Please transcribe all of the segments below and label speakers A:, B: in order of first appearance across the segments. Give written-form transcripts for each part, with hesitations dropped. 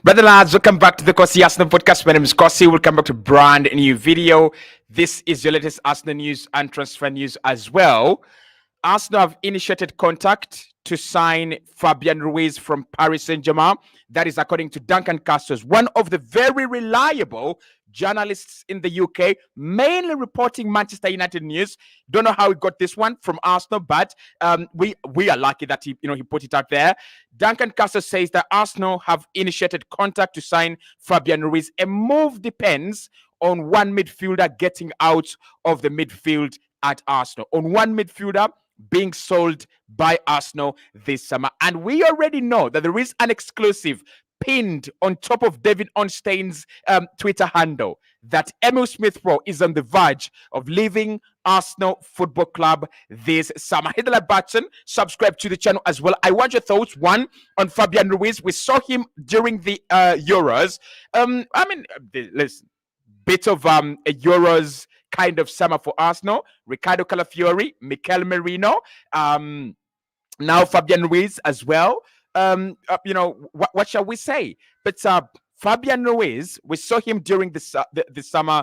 A: Brother lads, welcome back to the Kosi Arsenal podcast. My name is Kosi. Welcome back to brand new video. This is your latest Arsenal news and transfer news as well. Arsenal have initiated contact to sign Fabian Ruiz from Paris Saint-Germain. That is according to Duncan Castles, one of the very reliable journalists in the UK, mainly reporting Manchester United news. Don't know how he got this one from Arsenal, but we are lucky that he put it out there. Duncan Castles says that Arsenal have initiated contact to sign Fabian Ruiz. A move depends on one midfielder getting out of the midfield at Arsenal, on one midfielder being sold by Arsenal this summer. And we already know that there is an exclusive pinned on top of David Ornstein's Twitter handle that Emile Smith Rowe is on the verge of leaving Arsenal Football Club this summer. Hit the like button, subscribe to the channel as well. I want your thoughts. One, on Fabian Ruiz. We saw him during the Euros. Listen, bit of a Euros kind of summer for Arsenal. Ricardo Calafiori, Mikel Merino, now Fabian Ruiz as well. What shall we say? But Fabian Ruiz, we saw him during the summer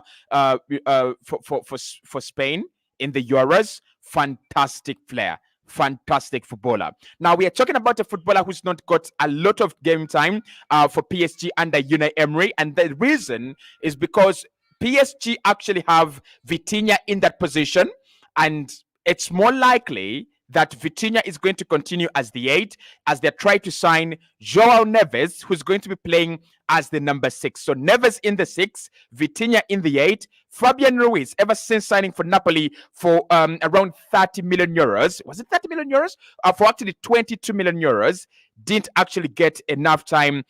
A: for Spain in the Euros. Fantastic player. Fantastic footballer. Now we are talking about a footballer who's not got a lot of game time for PSG under Unai Emery, and the reason is because PSG actually have Vitinha in that position, and it's more likely that Vitinha is going to continue as the 8 as they try to sign Joao Neves, who's going to be playing as the number 6. So Neves in the 6, Vitinha in the 8. Fabian Ruiz, ever since signing for Napoli for around 30 million euros, was it 30 million euros? For actually 22 million euros, didn't actually get enough time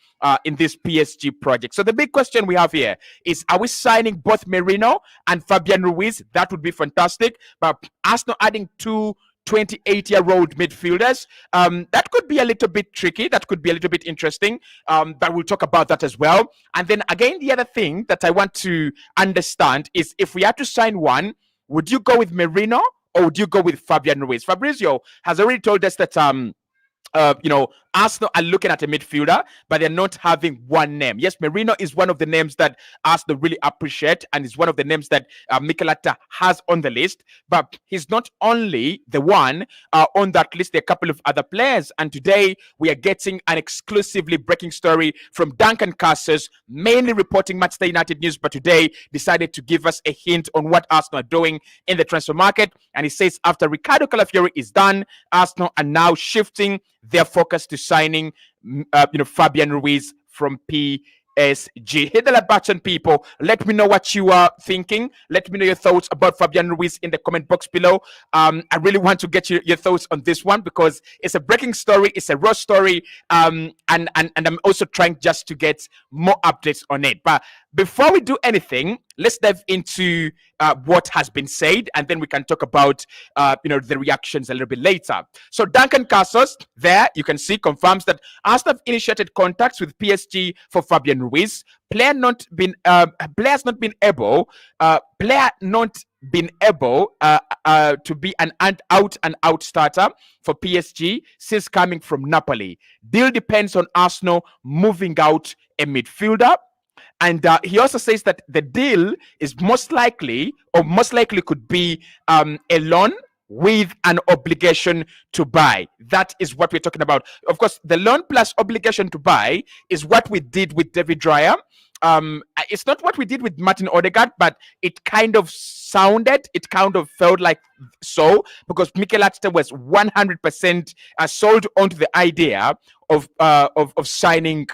A: in this PSG project. So the big question we have here is, are we signing both Merino and Fabian Ruiz? That would be fantastic. But Arsenal adding two 28-year-old midfielders, that could be a little bit tricky. That could be a little bit interesting. But we'll talk about that as well. And then again, the other thing that I want to understand is, if we had to sign one, would you go with Merino or would you go with Fabian Ruiz? Fabrizio has already told us that Arsenal are looking at a midfielder, but they're not having one name. Yes, Merino is one of the names that Arsenal really appreciate, and is one of the names that Mikel Arteta has on the list. But he's not only the one on that list. There are a couple of other players, and today we are getting an exclusively breaking story from Duncan Castles, mainly reporting Manchester United news, but today decided to give us a hint on what Arsenal are doing in the transfer market. And he says after Ricardo Calafiori is done, Arsenal are now shifting their focus to signing Fabian Ruiz from PSG. Hit the like button, people. Let me know what you are thinking. Let me know your thoughts about Fabian Ruiz in the comment box below. I really want to get your thoughts on this one, because it's a breaking story, it's a raw story, and I'm also trying just to get more updates on it. But before we do anything, let's dive into what has been said, and then we can talk about the reactions a little bit later. So Duncan Castles, there you can see, confirms that Arsenal have initiated contacts with PSG for Fabian Ruiz. Player not been able to be an out starter for PSG since coming from Napoli. Deal depends on Arsenal moving out a midfielder. And he also says that the deal is most likely could be a loan with an obligation to buy. That is what we're talking about. Of course, the loan plus obligation to buy is what we did with David Raya. It's not what we did with Martin Odegaard, but it kind of felt like so, because Mikel Arteta was 100% sold onto the idea of signing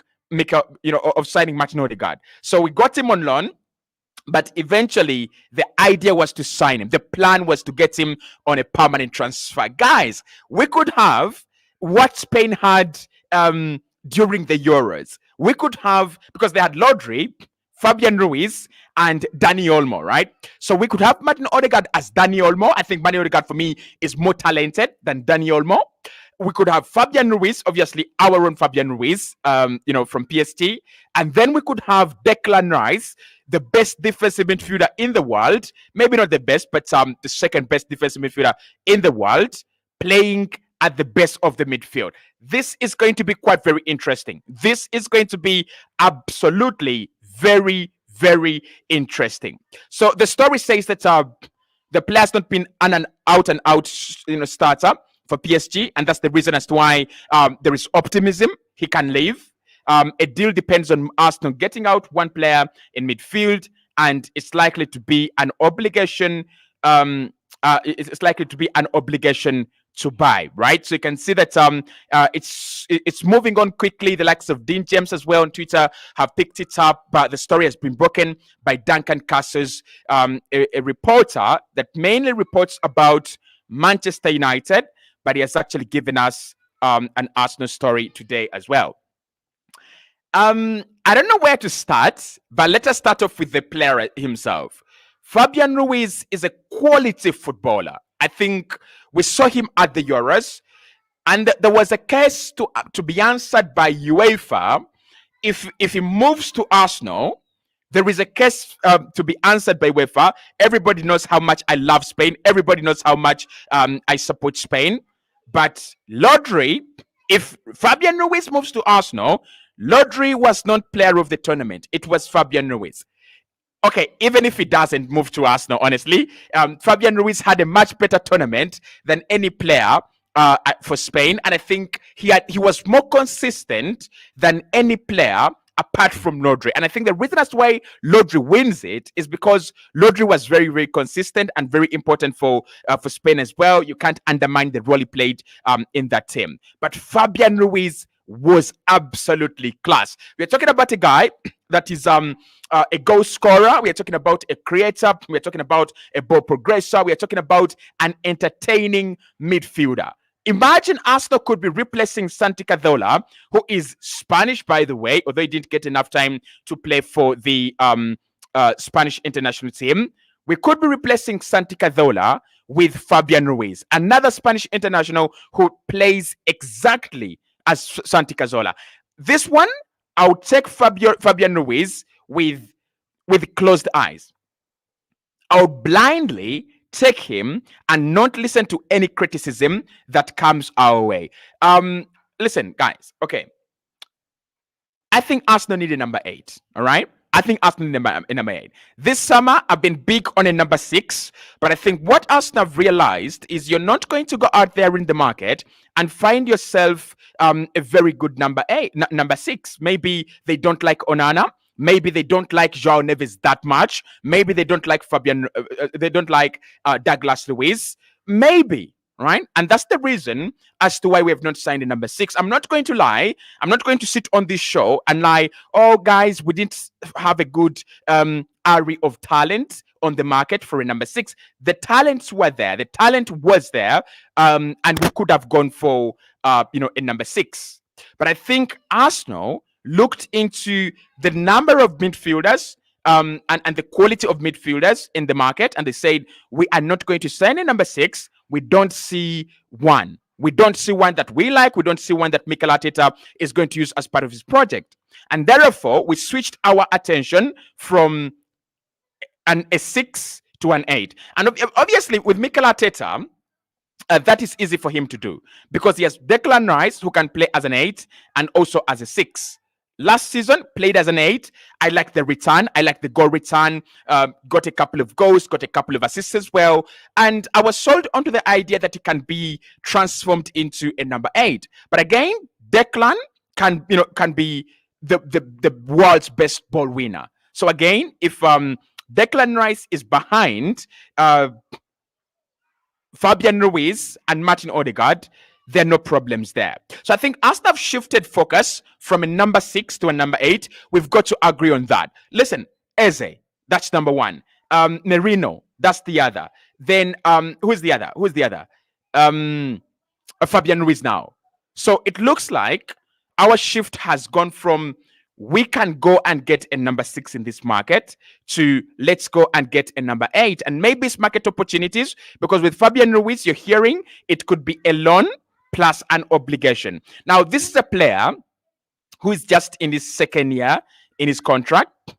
A: signing Martin Odegaard. So we got him on loan, but eventually the idea was to sign him. The plan was to get him on a permanent transfer. Guys, we could have what Spain had during the Euros. We could have, because they had Rodri, Fabian Ruiz, and Dani Olmo, right? So we could have Martin Odegaard as Dani Olmo. I think Martin Odegaard, for me, is more talented than Dani Olmo. We could have Fabian Ruiz, obviously our own Fabian Ruiz, from PSG. And then we could have Declan Rice, the best defensive midfielder in the world. Maybe not the best, but the second best defensive midfielder in the world, playing at the base of the midfield. This is going to be quite very interesting. This is going to be absolutely very, very interesting. So the story says that the player's not been an out and out starter for PSG, and that's the reason as to why there is optimism he can leave. A deal depends on Arsenal getting out one player in midfield, and it's likely to be an obligation. It's likely to be an obligation to buy, right? So you can see that it's moving on quickly. The likes of Dean James as well on Twitter have picked it up, but the story has been broken by Duncan Cassers, a reporter that mainly reports about Manchester United, but he has actually given us an Arsenal story today as well. I don't know where to start, but let us start off with the player himself. Fabian Ruiz is a quality footballer. I think we saw him at the Euros, and there was a case to be answered by UEFA. If he moves to Arsenal, there is a case to be answered by UEFA. Everybody knows how much I love Spain. Everybody knows how much I support Spain. But Rodri, if Fabian Ruiz moves to Arsenal, Rodri was not player of the tournament. It was Fabian Ruiz. Okay, even if he doesn't move to Arsenal, honestly, Fabian Ruiz had a much better tournament than any player for Spain, and I think he was more consistent than any player apart from Rodri. And I think the reason as why Rodri wins it is because Rodri was very, very consistent and very important for Spain as well. You can't undermine the role he played in that team. But Fabian Ruiz was absolutely class. We're talking about a guy that is a goal scorer. We are talking about a creator. We are talking about a ball progressor. We are talking about an entertaining midfielder. Imagine Arsenal could be replacing Santi Cazorla, who is Spanish, by the way, although he didn't get enough time to play for the Spanish international team. We could be replacing Santi Cazorla with Fabian Ruiz, another Spanish international who plays exactly as Santi Cazorla. This one, I'll take Fabian Ruiz with closed eyes. I'll blindly take him and not listen to any criticism that comes our way. Listen, guys, okay. I think Arsenal need a number 8, all right? I think Arsenal need a number 8. This summer, I've been big on a number 6, but I think what Arsenal have realized is you're not going to go out there in the market and find yourself a very good number 6. Maybe they don't like Onana. Maybe they don't like João Neves that much. Maybe they don't like they don't like Douglas Luiz. Maybe, right? And that's the reason as to why we have not signed a number 6. I'm not going to lie. I'm not going to sit on this show and lie, oh, guys, we didn't have a good array of talent on the market for a number 6. The talents were there. The talent was there. And we could have gone for, a number 6. But I think Arsenal looked into the number of midfielders and the quality of midfielders in the market, and they said, we are not going to sign a number 6. We don't see one. We don't see one that we like. We don't see one that Mikel Arteta is going to use as part of his project. And therefore, we switched our attention from a 6 to an 8. And obviously, with Mikel Arteta, that is easy for him to do because he has Declan Rice, who can play as an 8 and also as a 6. Last season, played as an 8. I like the return. I like the goal return. Got a couple of goals, got a couple of assists as well. And I was sold onto the idea that he can be transformed into a number 8. But again, Declan can be the world's best ball winner. So again, if Declan Rice is behind Fabian Ruiz and Martin Odegaard, there are no problems there. So I think Arsenal have shifted focus from a number 6 to a number 8. We've got to agree on that. Listen, Eze, that's number 1. Merino, that's the other. Then who's the other? Fabian Ruiz now. So it looks like our shift has gone from we can go and get a number 6 in this market to let's go and get a number 8. And maybe it's market opportunities, because with Fabian Ruiz, you're hearing it could be a loan plus an obligation. Now, this is a player who is just in his second year in his contract,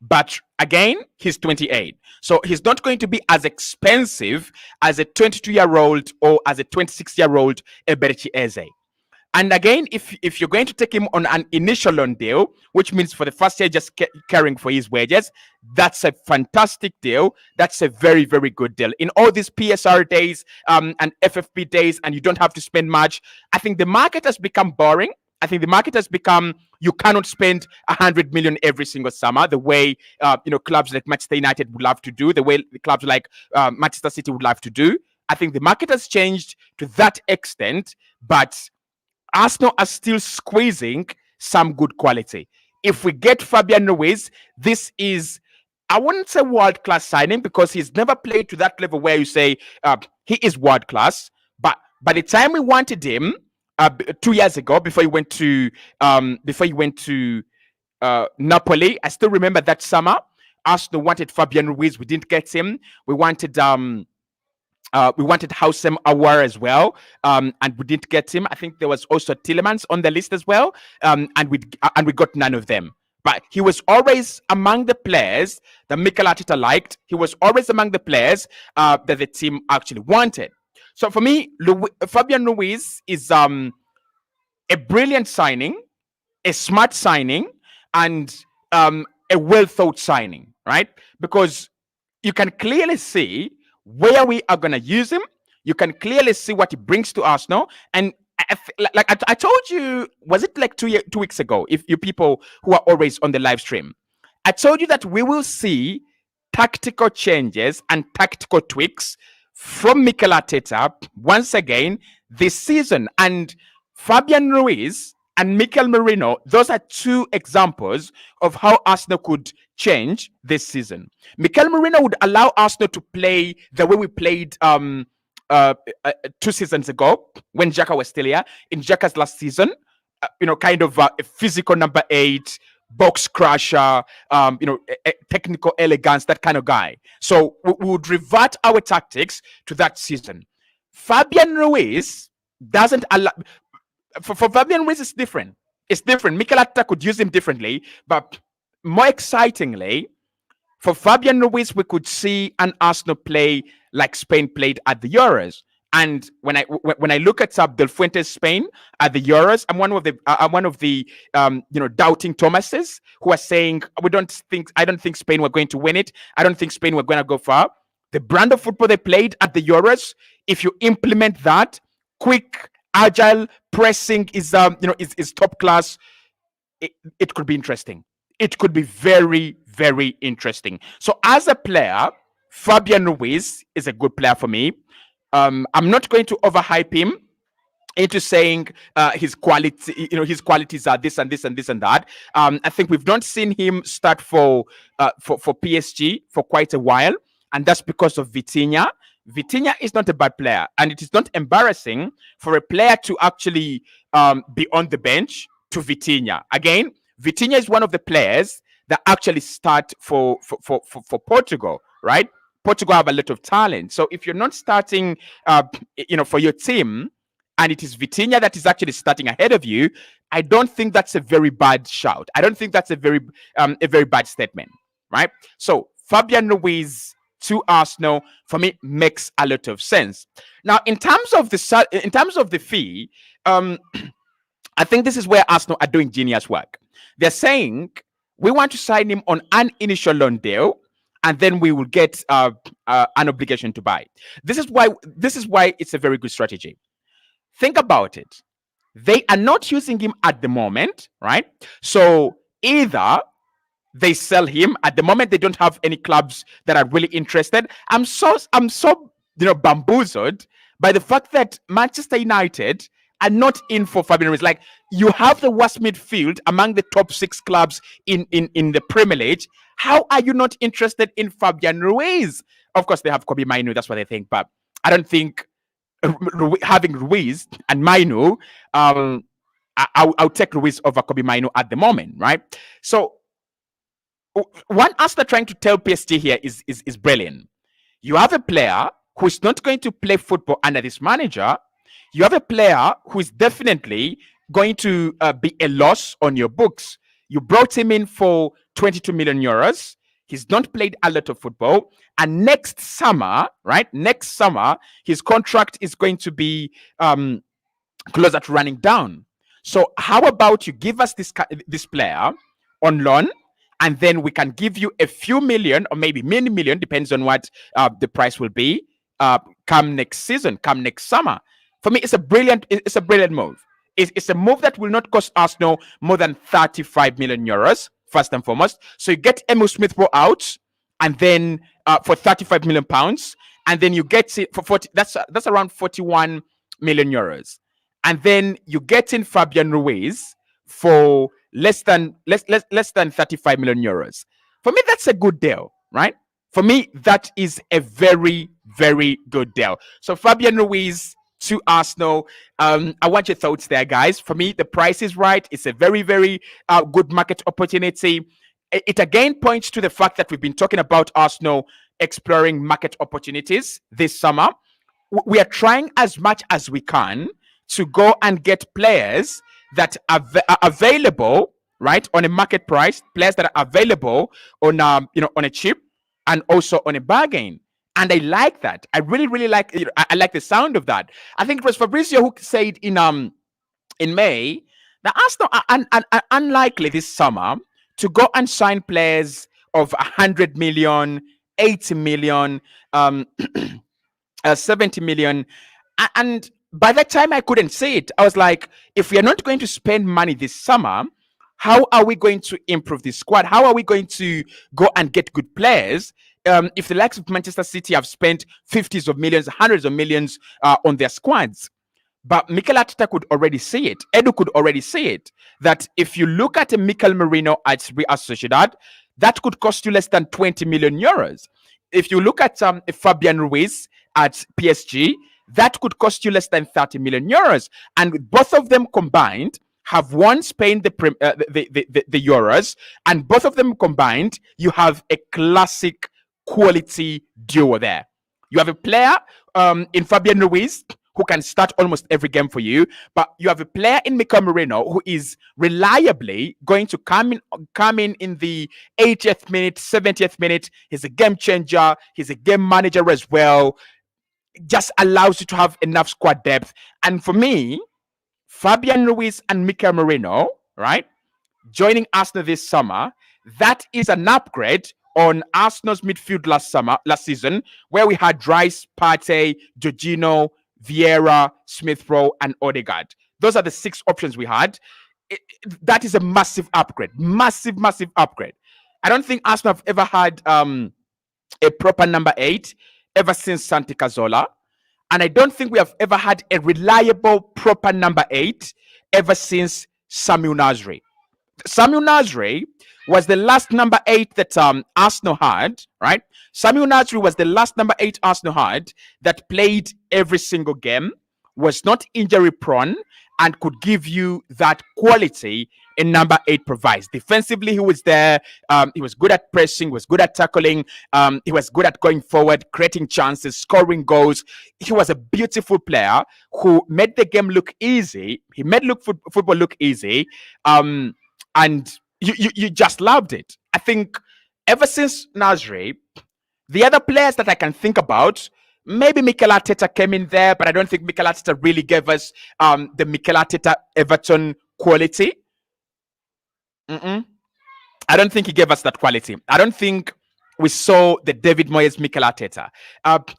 A: But again, he's 28. So he's not going to be as expensive as a 22-year-old or as a 26-year-old Eberechi Eze. And again, if you're going to take him on an initial loan deal, which means for the first year just caring for his wages, that's a fantastic deal. That's a very, very good deal. In all these PSR days and FFP days, and you don't have to spend much, I think the market has become boring. I think the market has become, you cannot spend 100 million every single summer the way clubs like Manchester United would love to do, the way the clubs like Manchester City would love to do. I think the market has changed to that extent, but Arsenal are still squeezing some good quality. If we get Fabian Ruiz, this is, I wouldn't say world-class signing because he's never played to that level where you say he is world-class. But by the time we wanted him 2 years ago, before he went to Napoli, I still remember that summer. Arsenal wanted Fabian Ruiz. We didn't get him. We wanted Houssem Aouar as well, and we didn't get him. I think there was also Tielemans on the list as well, and we got none of them. But he was always among the players that Mikel Arteta liked. He was always among the players that the team actually wanted. So for me, Fabian Ruiz is a brilliant signing, a smart signing, and a well-thought signing, right? Because you can clearly see where we are going to use him. You can clearly see what he brings to Arsenal. And I told you, was it like 2 weeks ago, if you people who are always on the live stream, I told you that we will see tactical changes and tactical tweaks from Mikel Arteta once again this season. And Fabian Ruiz and Mikel Merino, those are two examples of how Arsenal could change this season. Mikel Merino would allow Arsenal to play the way we played 2 seasons ago when Xhaka was still here. In Xhaka's last season, kind of a physical number 8, box crusher, technical elegance, that kind of guy. So we would revert our tactics to that season. Fabian Ruiz doesn't allow. For Fabian Ruiz, it's different. It's different. Mikel Arteta could use him differently, but more excitingly, for Fabian Ruiz, we could see an Arsenal play like Spain played at the Euros. And when I look at Del Fuente's Spain at the Euros, I'm one of the doubting Thomases who are saying I don't think Spain were going to win it. I don't think Spain were going to go far. The brand of football they played at the Euros, if you implement that, quick, agile pressing is top class. It could be interesting. It could be very, very interesting. So as a player, Fabian Ruiz is a good player for me. I'm not going to overhype him into saying his qualities are this and this and this and that. I think we've not seen him start for PSG for quite a while, and that's because of Vitinha. Vitinha is not a bad player, and it is not embarrassing for a player to actually be on the bench to Vitinha. Again, Vitinha is one of the players that actually start for Portugal, right? Portugal have a lot of talent. So if you're not starting, for your team, and it is Vitinha that is actually starting ahead of you, I don't think that's a very bad shout. I don't think that's a very bad statement, right? So Fabian Ruiz to Arsenal for me makes a lot of sense. Now, in terms of the fee, I think this is where Arsenal are doing genius work. They're saying we want to sign him on an initial loan deal, and then we will get an obligation to buy. This is why it's a very good strategy. Think about it. They are not using him at the moment, right? So either they sell him at the moment. They don't have any clubs that are really interested. I'm so bamboozled by the fact that Manchester United are not in for Fabian Ruiz. Like, you have the worst midfield among the top 6 clubs in the Premier League. How are you not interested in Fabian Ruiz? Of course, they have Kobe Mainu. That's what they think. But I don't think having Ruiz and Mainu, I'll take Ruiz over Kobe Mainu at the moment, right? So one Arsenal trying to tell PSG here is brilliant. You have a player who is not going to play football under this manager. You have a player who is definitely going to be a loss on your books. You brought him in for 22 million euros. He's not played a lot of football. And next summer, right? Next summer, his contract is going to be closer to running down. So how about you give us this player on loan, and then we can give you a few million or maybe many million, depends on what the price will be, come next season, come next summer. For me, it's a brilliant move. It's a move that will not cost Arsenal more than 35 million euros, first and foremost. So you get Emile Smith Rowe out, and then for 35 million pounds, and then you get it for 40. That's around 41 million euros, and then you get in Fabian Ruiz for less than 35 million euros. For me, that's a good deal, right? For me, that is a very, very good deal. So Fabian Ruiz to Arsenal. I want your thoughts there, guys. For me, the price is right. It's a very, very good market opportunity. It again points to the fact that we've been talking about Arsenal exploring market opportunities this summer. We are trying as much as we can to go and get players that are available, right, on a market price, players that are available on on a cheap and also on a bargain. And I like that. I really, really like it. I like the sound of that. I think it was Fabrizio who said in May that Arsenal are unlikely this summer to go and sign players of 100 million, 80 million, 70 million. And by that time, I couldn't say it. I was like, if we are not going to spend money this summer, how are we going to improve this squad? How are we going to go and get good players? If the likes of Manchester City have spent 50s of millions, hundreds of millions on their squads. But Mikel Arteta could already see it. Edu could already see it. That if you look at a Mikel Merino at Real Sociedad, that could cost you less than 20 million euros. If you look at a Fabian Ruiz at PSG, that could cost you less than 30 million euros. And both of them combined have won Spain the Euros, and both of them combined, you have a classic quality duo there. You have a player in Fabian Ruiz who can start almost every game for you, but you have a player in Mikel Merino who is reliably going to come in the 80th minute, 70th minute. He's a game changer. He's a game manager as well. Just allows you to have enough squad depth. And for me, Fabian Ruiz and Mikel Merino, right, joining Arsenal this summer, that is an upgrade on Arsenal's midfield last season, where we had Rice, Partey, Jorginho, Vieira, Smith Rowe, and Odegaard. Those are the 6 options we had. That is a massive upgrade. Massive, massive upgrade. I don't think Arsenal have ever had a proper number 8 ever since Santi Cazorla. And I don't think we have ever had a reliable, proper number 8 ever since Samuel Nasri. Samuel Nasri was the last number 8 that Arsenal had, right? Samuel Nasri was the last number 8 Arsenal had that played every single game, was not injury prone, and could give you that quality in number 8 provides. Defensively, he was there. He was good at pressing, was good at tackling. He was good at going forward, creating chances, scoring goals. He was a beautiful player who made the game look easy. He made football look easy. And you just loved it. I think ever since Nasri, the other players that I can think about, maybe Mikel Arteta came in there, but I don't think Mikel Arteta really gave us the Mikel Arteta Everton quality. I don't think he gave us that quality. I don't think we saw the David Moyes Mikel Arteta.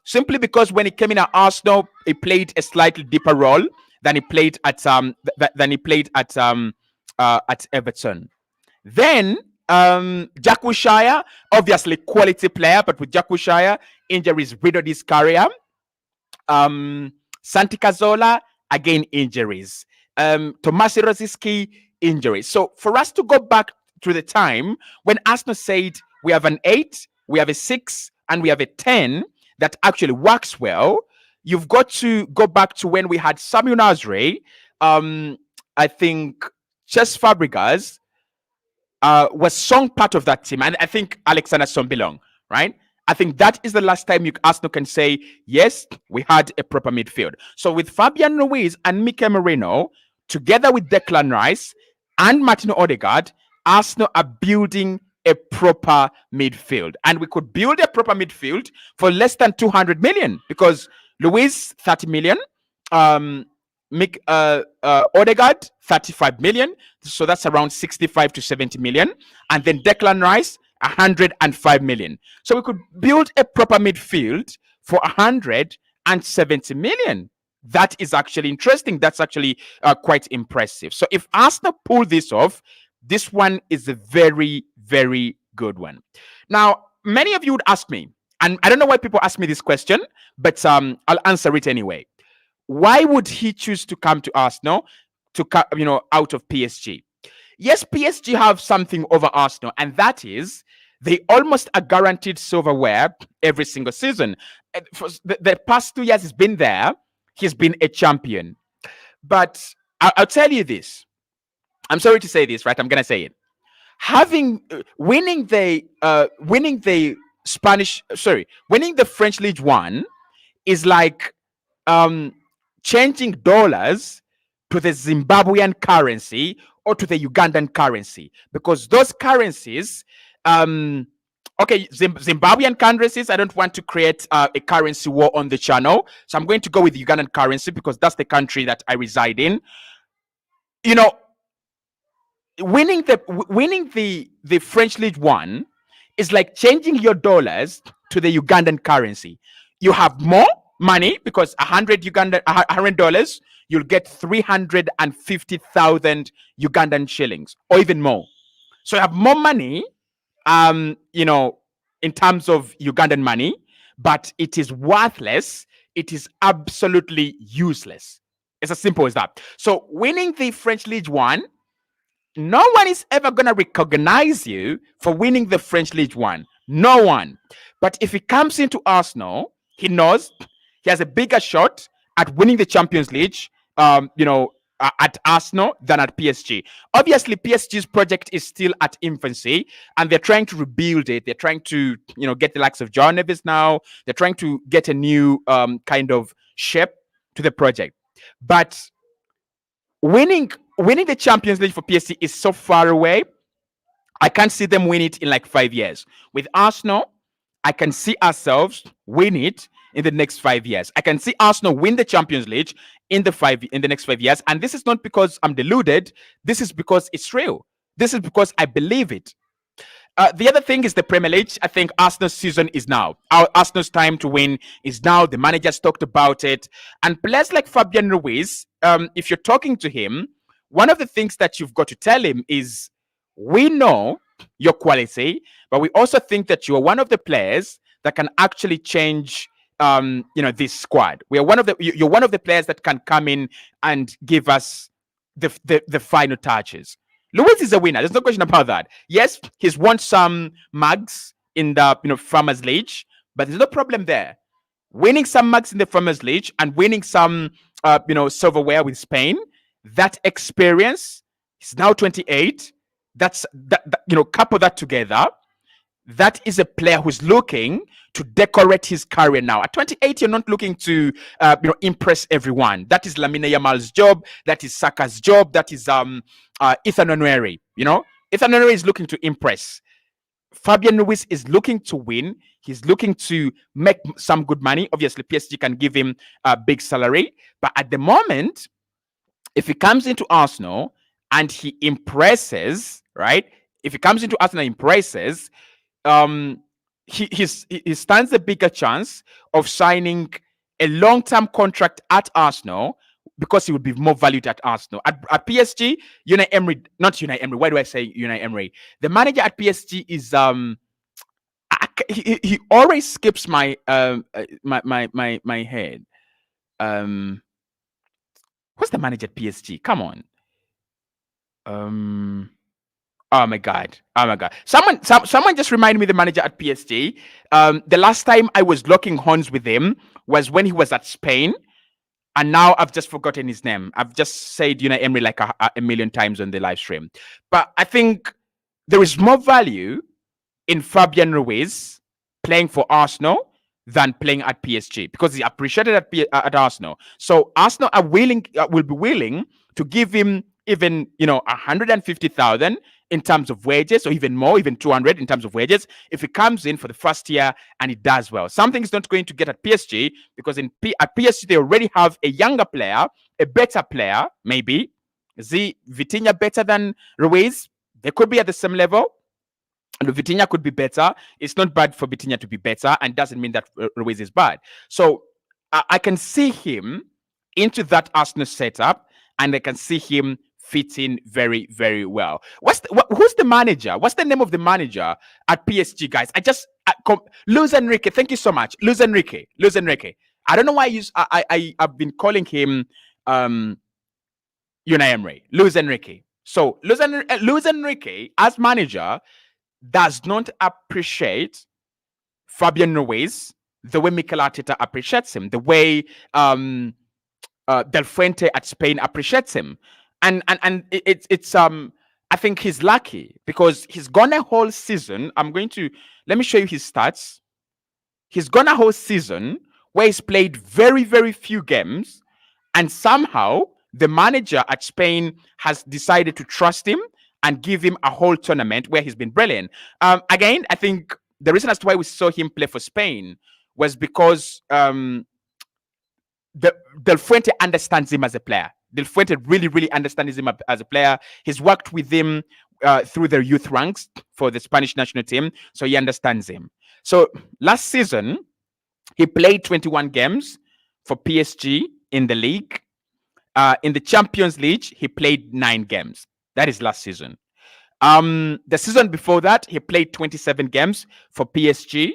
A: Simply because when he came in at Arsenal, he played a slightly deeper role than he played at Everton. Then Jack Wilshere, obviously quality player, but with Jack Wilshere, injuries riddled his career. Santi Cazorla, again injuries. Tomasi Rosicky, injuries. So for us to go back to the time when Arsenal said we have an 8, we have a 6, and we have a 10 that actually works well, you've got to go back to when we had Samuel Nasri. I think Cesc Fabregas was sung part of that team, and I think Alexander Sombilong, right? I think that is the last time Arsenal can say, yes, we had a proper midfield. So with Fabian Ruiz and Mikel Merino, together with Declan Rice and Martin Odegaard, Arsenal are building a proper midfield, and we could build a proper midfield for less than 200 million because Luiz 30 million, Odegaard 35 million, so that's around 65 to 70 million, and then Declan Rice 105 million. So we could build a proper midfield for 170 million. That is actually interesting. That's actually quite impressive. So if Arsenal pull this off, this one is a very, very good one. Now, many of you would ask me, and I don't know why people ask me this question, but I'll answer it anyway. Why would he choose to come to Arsenal out of PSG? Yes, PSG have something over Arsenal, and that is they almost are guaranteed silverware every single season. For the past 2 years he's been there, he's been a champion. But I'll tell you this. I'm sorry to say this, right? I'm gonna say it. Winning the French League One is like changing dollars to the Zimbabwean currency or to the Ugandan currency, because those currencies, Zimbabwean currencies, I don't want to create a currency war on the channel, so I'm going to go with Ugandan currency because that's the country that I reside in. You know, winning the French League One is like changing your dollars to the Ugandan currency. You have more money because $100, you'll get 350,000 Ugandan shillings or even more. So you have more money, in terms of Ugandan money, but it is worthless. It is absolutely useless. It's as simple as that. So winning the French League One, no one is ever going to recognize you for winning the French League One. No one. But if he comes into Arsenal, he knows he has a bigger shot at winning the Champions League, at Arsenal than at PSG. Obviously, PSG's project is still at infancy, and they're trying to rebuild it. They're trying to, get the likes of John Neves now. They're trying to get a new kind of shape to the project. But winning the Champions League for PSG is so far away. I can't see them win it in like 5 years. With Arsenal, I can see ourselves win it in the next 5 years. I can see Arsenal win the Champions League in the next 5 years. And this is not because I'm deluded. This is because it's real. This is because I believe it. The other thing is the Premier League. I think Arsenal's season is now. Arsenal's time to win is now. The manager's talked about it. And players like Fabian Ruiz, if you're talking to him, one of the things that you've got to tell him is, we know your quality, but we also think that you are one of the players that can actually change this squad. You're one of the players that can come in and give us the final touches. Luiz is a winner. There's no question about that. Yes, he's won some mugs in the Farmers League, but there's no problem there. Winning some mugs in the Farmers League and winning some silverware with Spain, that experience, he's now 28. That's couple that together. That is a player who's looking to decorate his career now. At 28, you're not looking to impress everyone. That is Lamine Yamal's job. That is Saka's job. That is Ethan Nwaneri. Ethan Nwaneri is looking to impress. Fabian Ruiz is looking to win. He's looking to make some good money. Obviously, PSG can give him a big salary. But at the moment, if he comes into Arsenal and he impresses, right? If he comes into Arsenal and impresses, he stands a bigger chance of signing a long-term contract at Arsenal because he would be more valued at Arsenal. At PSG, Unai Emery, not Unai Emery. Why do I say Unai Emery? The manager at PSG is he always skips my my head. Who's the manager at PSG? Come on. Oh my god. Someone just reminded me the manager at PSG. The last time I was locking horns with him was when he was at Spain. And now I've just forgotten his name. I've just said Emery like a million times on the live stream. But I think there is more value in Fabian Ruiz playing for Arsenal than playing at PSG because he's appreciated at Arsenal. So Arsenal will be willing to give him even 150,000 in terms of wages, or even more, even 200 in terms of wages, if he comes in for the first year and he does well. Something is not going to get at PSG because at PSG they already have a younger player, a better player, maybe. Is Vitinha better than Ruiz? They could be at the same level. Vitinha could be better. It's not bad for Vitinha to be better, and doesn't mean that Ruiz is bad. So I can see him into that Arsenal setup, and I can see him fitting very, very well. Who's the manager? What's the name of the manager at PSG, guys? Luis Enrique. Thank you so much, Luis Enrique. Luis Enrique. I don't know why I've been calling him Unai Emery. Luis Enrique. So Luis Enrique as manager does not appreciate Fabian Ruiz the way Mikel Arteta appreciates him, the way Del Fuente at Spain appreciates him, and it's I think he's lucky because he's gone a whole season. Let me show you his stats. He's gone a whole season where he's played very, very few games, and somehow the manager at Spain has decided to trust him and give him a whole tournament where he's been brilliant. Again, I think the reason as to why we saw him play for Spain was because Del Fuente understands him as a player. Del Fuente really, really understands him as a player. He's worked with him through their youth ranks for the Spanish national team, so he understands him. So last season, he played 21 games for PSG in the league. In the Champions League, he played 9 games. That is last season. The season before that, he played 27 games for PSG,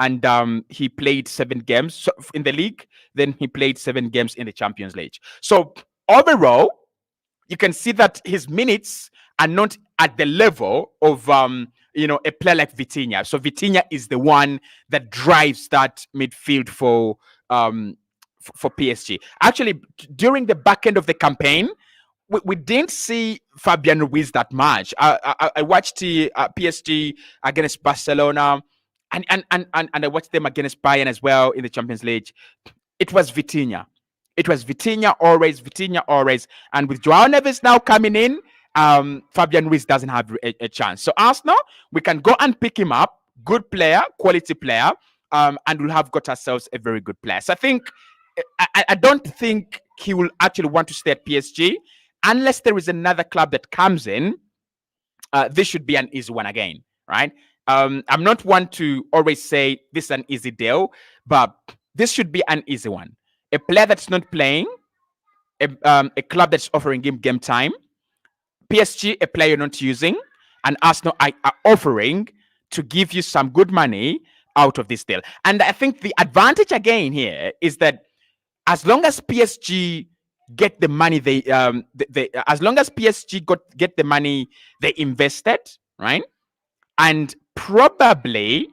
A: and he played 7 games in the league. Then he played 7 games in the Champions League. So overall, you can see that his minutes are not at the level of a player like Vitinha. So Vitinha is the one that drives that midfield for PSG. Actually, during the back end of the campaign, we didn't see Fabian Ruiz that much. I watched the PSG against Barcelona, and I watched them against Bayern as well in the Champions League. It was Vitinha. It was Vitinha always. And with Joao Neves now coming in, Fabian Ruiz doesn't have a chance. So Arsenal, we can go and pick him up. Good player, quality player, and we'll have got ourselves a very good player. So I think I don't think he will actually want to stay at PSG unless there is another club that comes in. This should be an easy one again, right? I'm not one to always say this is an easy deal, but this should be an easy one. A player that's not playing, a club that's offering him game time, PSG, a player you're not using, and Arsenal are offering to give you some good money out of this deal. And I think the advantage again here is that as long as PSG get the money as long as PSG get the money they invested, right, and probably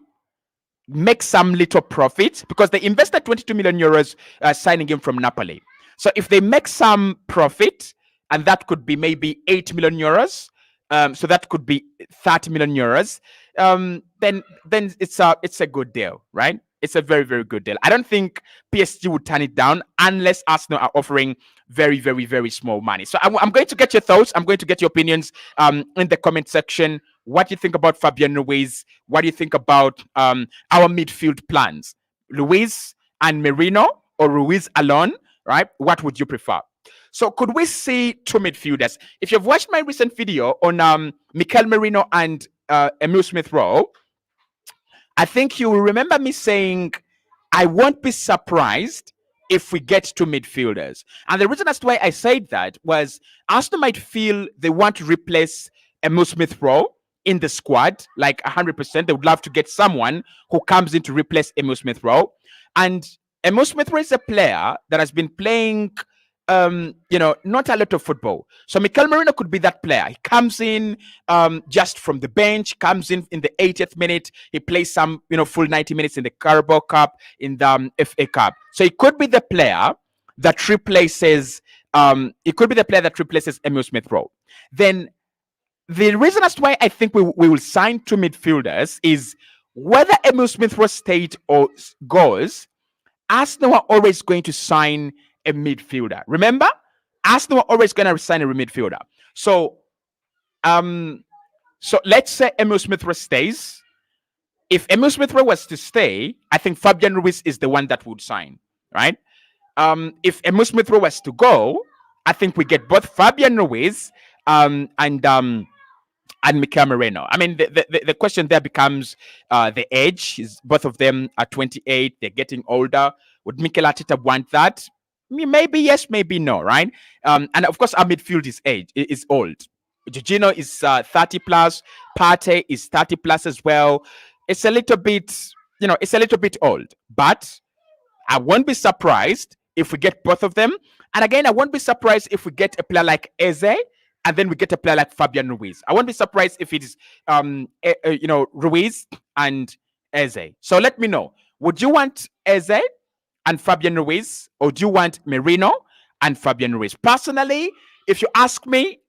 A: make some little profit because they invested 22 million euros signing him from Napoli. So if they make some profit, and that could be maybe 8 million euros, so that could be 30 million euros, then it's a good deal, right? It's a very, very good deal. I don't think PSG would turn it down unless Arsenal are offering very, very, very small money. So I'm going to get your thoughts. I'm going to get your opinions in the comment section. What do you think about Fabian Ruiz? What do you think about our midfield plans? Ruiz and Merino, or Ruiz alone, right? What would you prefer? So could we see 2 midfielders? If you've watched my recent video on Mikel Merino and Emile Smith Rowe, I think you will remember me saying I won't be surprised if we get 2 midfielders. And the reason as to why I said that was Arsenal might feel they want to replace Emile Smith Rowe in the squad, like 100%. They would love to get someone who comes in to replace Emile Smith Rowe. And Emile Smith Rowe is a player that has been playing not a lot of football. So Mikel Merino could be that player. He comes in just from the bench, comes in the 80th minute. He plays some, full 90 minutes in the Carabao Cup, in the FA Cup. So he could be the player that replaces Emile Smith Rowe. Then the reason as to why I think we will sign 2 midfielders is whether Emile Smith Rowe stays or goes, Arsenal are always going to sign a midfielder. Remember, Arsenal are always going to sign a midfielder. So So let's say Emile Smith Rowe stays. If Emile Smith Rowe was to stay, I think Fabian Ruiz is the one that would sign, right? If Emile Smith Rowe was to go, I think we get both Fabian Ruiz and Mikel Moreno. I mean, the question there becomes the age. Both of them are 28. They're getting older. Would Mikel Arteta want that? Maybe yes, maybe no, right? And of course, our midfield is old. Jorginho is 30 plus. Partey is 30 plus as well. It's a little bit, it's a little bit old. But I won't be surprised if we get both of them. And again, I won't be surprised if we get a player like Eze and then we get a player like Fabian Ruiz. I won't be surprised if it is, Ruiz and Eze. So let me know. Would you want Eze and Fabian Ruiz, or do you want Merino and Fabian Ruiz? Personally, if you ask me,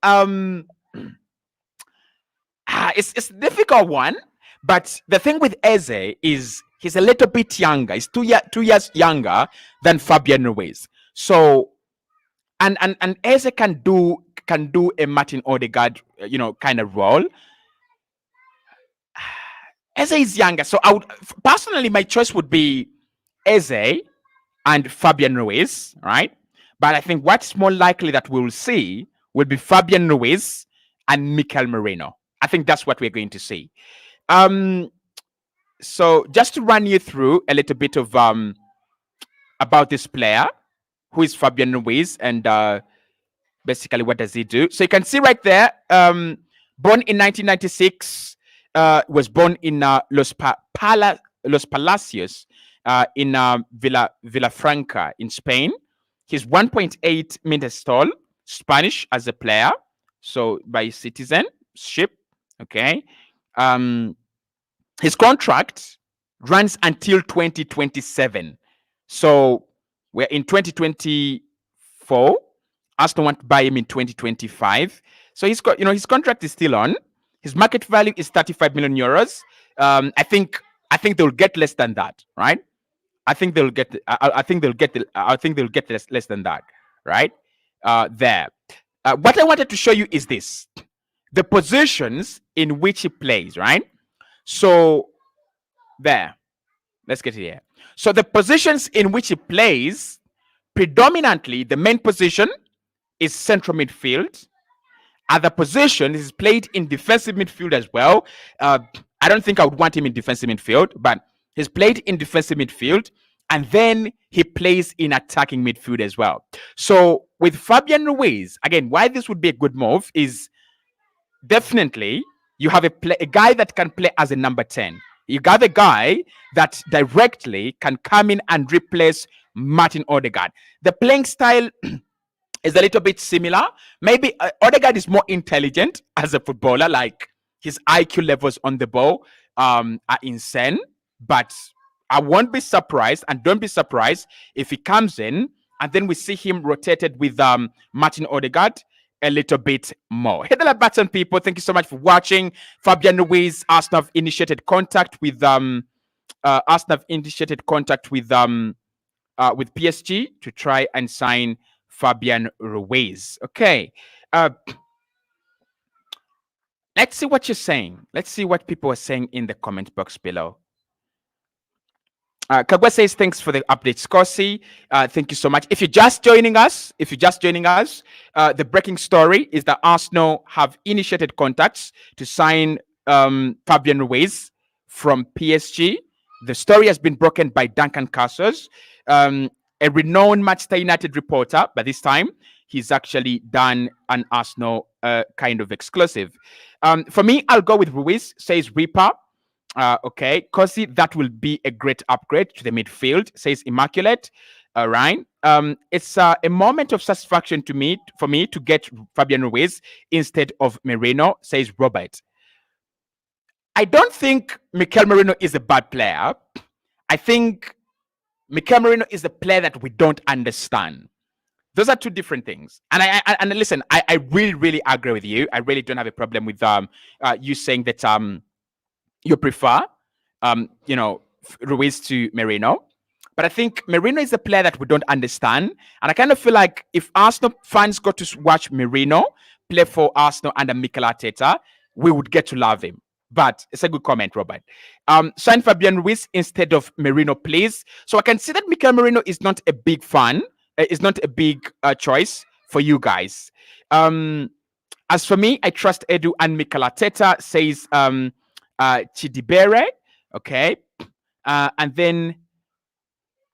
A: it's a difficult one. But the thing with Eze is he's a little bit younger. He's 2 years younger than Fabian Ruiz. So, and Eze can do a Martin Odegaard, kind of role. Eze is younger, so I would personally, my choice would be Eze and Fabian Ruiz, right? But I think what's more likely that we'll see will be Fabian Ruiz and Mikel Moreno. I think that's what we're going to see. So just to run you through a little bit of about this player, who is Fabian Ruiz, and basically what does he do. So you can see right there, born in 1996, was born in Los Palacios in Villafranca in Spain. He's 1.8 meters tall, Spanish as a player, so by citizenship. Okay. His contract runs until 2027. So we're in 2024. Arsenal want to buy him in 2025. So he's got, his contract is still on. His market value is 35 million euros. I think they'll get less than that, right? I think they'll get less than that, right? There. What I wanted to show you is this: the positions in which he plays, right? So there. Let's get it here. So the positions in which he plays, predominantly the main position is central midfield. Other positions is played in defensive midfield as well. I don't think I would want him in defensive midfield, but he's played in defensive midfield, and then he plays in attacking midfield as well. So with Fabian Ruiz, again, why this would be a good move is definitely you have a guy that can play as a number 10. You got a guy that directly can come in and replace Martin Odegaard. The playing style is a little bit similar. Maybe Odegaard is more intelligent as a footballer, like his IQ levels on the ball are insane. But I won't be surprised, and don't be surprised if he comes in and then we see him rotated with Martin Odegaard a little bit more. Hit the like button, people. Thank you so much for watching. Fabian Ruiz, Arsenal have initiated contact with PSG to try and sign Fabian Ruiz. Okay. Let's see what you're saying. Let's see what people are saying in the comment box below. Kagwa says, thanks for the update, Scorsy. Thank you so much. If you're just joining us, the breaking story is that Arsenal have initiated contacts to sign Fabian Ruiz from PSG. The story has been broken by Duncan Castles, a renowned Manchester United reporter. By this time, he's actually done an Arsenal kind of exclusive. For me, I'll go with Ruiz, says Reaper. Okay, Kosi, that will be a great upgrade to the midfield, says Immaculate. All right. It's a moment of satisfaction for me to get Fabian Ruiz instead of Merino, says Robert. I don't think Mikel Merino is a bad player. I think Mikel Merino is a player that we don't understand. Those are two different things. And listen, I really, really agree with you. I really don't have a problem with you saying that you prefer, Ruiz to Merino. But I think Merino is a player that we don't understand. And I kind of feel like if Arsenal fans got to watch Merino play for Arsenal under Mikel Arteta, we would get to love him. But it's a good comment, Robert. Sign Fabian Ruiz instead of Merino, please. So I can see that Mikel Merino is not a big fan. Is not a big choice for you guys. As for me, I trust Edu and Mikel Arteta, says Chidibere. Okay. And then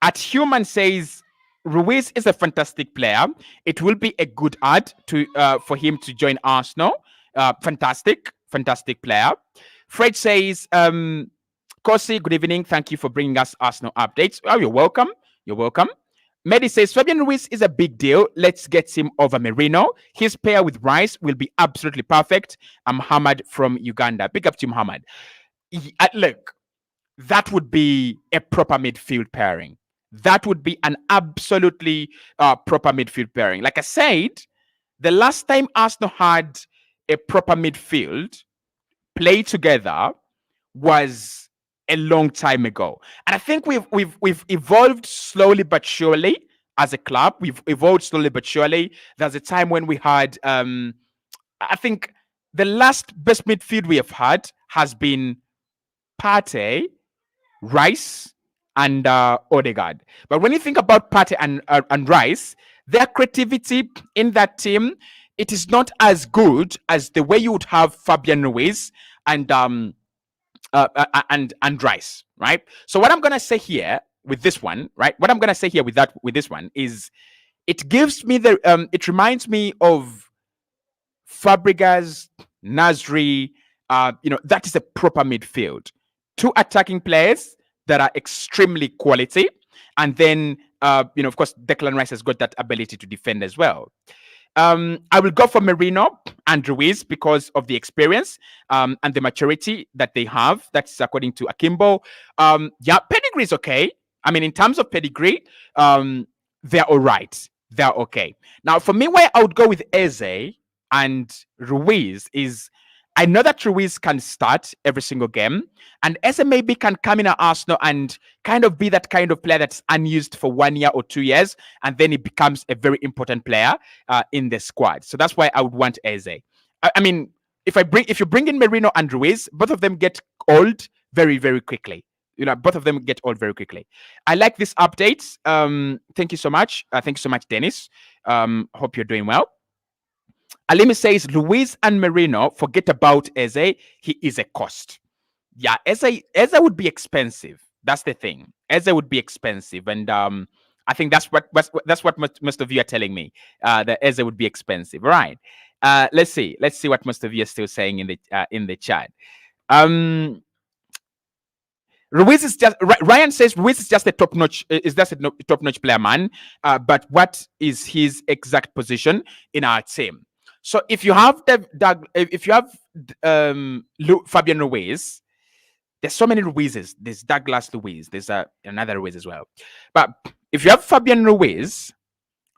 A: at Human says Ruiz is a fantastic player. It will be a good add to for him to join Arsenal. Fantastic player. Fred says, Kosi, good evening. Thank you for bringing us Arsenal updates. Oh, you're welcome. You're welcome. Medi says Fabian Ruiz is a big deal. Let's get him over Merino. His pair with Rice will be absolutely perfect. I'm Muhammad from Uganda. Big up to Muhammad. Look, that would be a proper midfield pairing. That would be an absolutely proper midfield pairing. Like I said, the last time Arsenal had a proper midfield play together was a long time ago. And I think we've evolved slowly but surely as a club. We've evolved slowly but surely. There's a time when we had I think the last best midfield we have had has been Partey, Rice, and Odegaard. But when you think about Partey and Rice, their creativity in that team, it is not as good as the way you would have Fabian Ruiz and Rice, right? So what I'm gonna say here with this one, right? What I'm gonna say here with this one is, it gives me it reminds me of Fabregas, Nasri. That is a proper midfield. Two attacking players that are extremely quality, and then of course, Declan Rice has got that ability to defend as well. I will go for Merino and Ruiz because of the experience and the maturity that they have. That's according to Akimbo. Pedigree is okay. I mean, in terms of pedigree, they're all right. They're okay. Now, for me, where I would go with Eze and Ruiz is, I know that Ruiz can start every single game, and Eze maybe can come in at Arsenal and kind of be that kind of player that's unused for 1 year or 2 years, and then he becomes a very important player in the squad. So that's why I would want Eze. I mean, if you bring in Merino and Ruiz, both of them get old very, very quickly. Both of them get old very quickly. I like this update. Thank you so much. Thank you so much, Dennis. Hope you're doing well. Alimi says Luis and Merino, forget about Eze. He is a cost. Yeah, Eze would be expensive. That's the thing. Eze would be expensive, and I think that's what most of you are telling me. That Eze would be expensive. All right. Let's see what most of you are still saying in the chat. Ruiz is just, Ryan says Ruiz is just a top notch. Is just a top notch player, man. But what is his exact position in our team? So if you have Fabian Ruiz, there's so many Ruizes. There's Douglas Luiz. There's another Ruiz as well. But if you have Fabian Ruiz,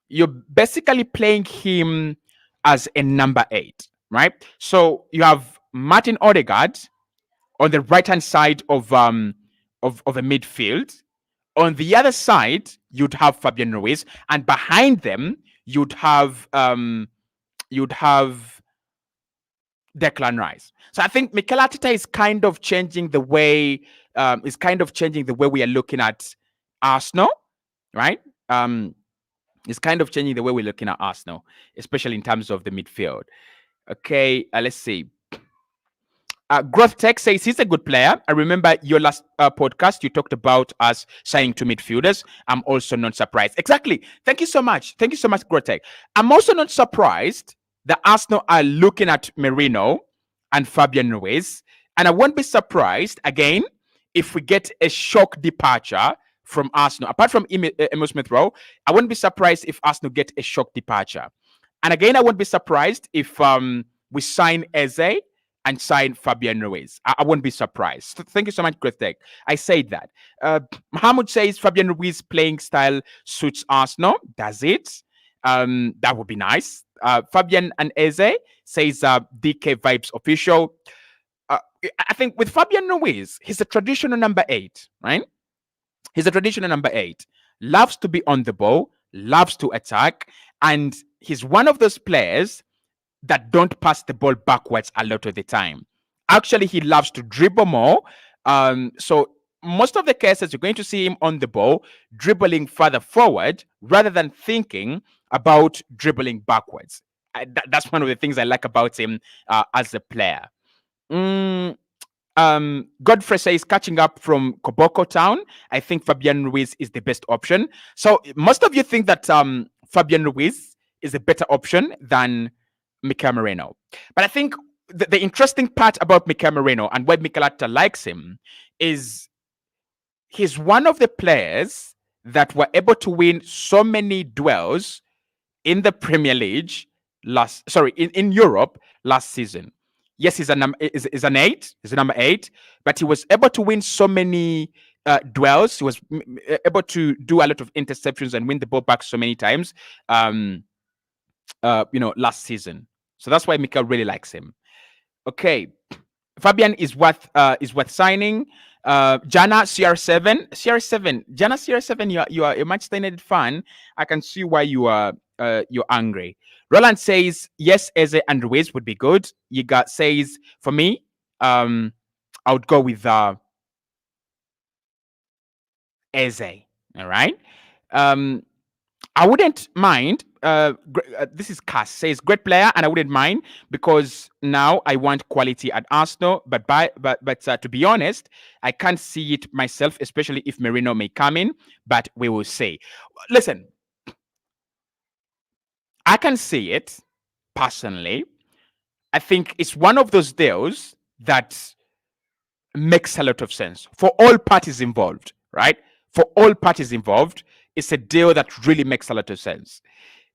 A: you're basically playing him as a number 8, right? So you have Martin Odegaard on the right hand side of a midfield. On the other side, you'd have Fabian Ruiz, and behind them you'd have Declan Rice. So I think Mikel Arteta is kind of changing the way we are looking at Arsenal, right? It's kind of changing the way we're looking at Arsenal, especially in terms of the midfield. Okay, let's see. Growth Tech says he's a good player. I remember your last podcast, you talked about us signing 2 midfielders. I'm also not surprised. Exactly. Thank you so much. Thank you so much, Growth Tech. I'm also not surprised that Arsenal are looking at Merino and Fabian Ruiz. And I won't be surprised, again, if we get a shock departure from Arsenal. Apart from Emile Smith Rowe, I wouldn't be surprised if Arsenal get a shock departure. And again, I won't be surprised if we sign Eze and sign Fabian Ruiz. I won't be surprised. Thank you so much, Grethek. I said that. Mohammed says Fabian Ruiz playing style suits Arsenal. Does it? That would be nice. Fabian and Eze says DK Vibes official. I think with Fabian Ruiz, he's a traditional number 8, right? He's a traditional number 8. Loves to be on the ball, loves to attack, and he's one of those players that don't pass the ball backwards a lot of the time. Actually, he loves to dribble more. So most of the cases you're going to see him on the ball dribbling further forward rather than thinking about dribbling backwards. That's one of the things I like about him as a player. Mm, Godfrey says catching up from Koboko Town. I think Fabian Ruiz is the best option. So most of you think that Fabian Ruiz is a better option than Mikel Moreno. But I think the interesting part about Mikel Moreno and why Mikel Arteta likes him is he's one of the players that were able to win so many duels in the Premier League in Europe last season. Yes, he's is an 8. He's a number 8, but he was able to win so many duels. He was able to do a lot of interceptions and win the ball back so many times. Last season. So that's why Mikel really likes him. Okay, Fabian is worth signing. Jana CR7, Jana CR7, you are a Manchester United fan. I can see why you're angry. Roland says yes, Eze and Ruiz would be good. Yiga says for me, I would go with Eze. All right. I wouldn't mind. This is Cass says great player, and I wouldn't mind because now I want quality at Arsenal. But to be honest, I can't see it myself, especially if Merino may come in. But we will see. Listen, I can see it personally. I think it's one of those deals that makes a lot of sense for all parties involved, right? For all parties involved, it's a deal that really makes a lot of sense.